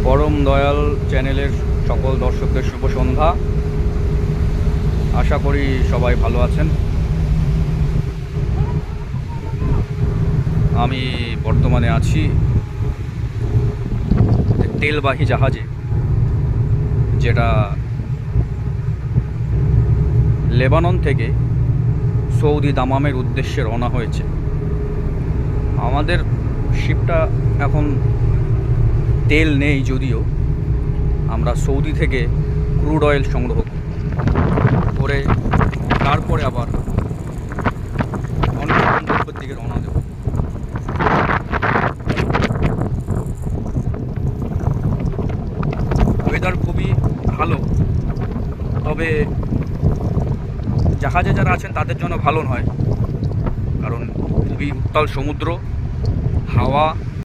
পরম দয়াল চ্যানেলের সকল দর্শকদের শুভ সন্ধ্যা। আশা করি সবাই ভালো আছেন। আমি বর্তমানে আছি তেলবাহী জাহাজে, যেটা লেবানন থেকে সৌদি দামামের উদ্দেশ্যে রওনা হয়েছে। আমাদের শিপটা এখন তেল নেই, যদিও আমরা সৌদি থেকে ক্রুড অয়েল সংগ্রহ করে তারপরে আবার অন্য গন্তব্যের দিকে রওনা দেব। ওয়েদার খুবই ভালো, তবে জাহাজে যারা আছেন তাদের জন্য ভালো নয়, কারণ খুবই উত্তাল সমুদ্র, হাওয়া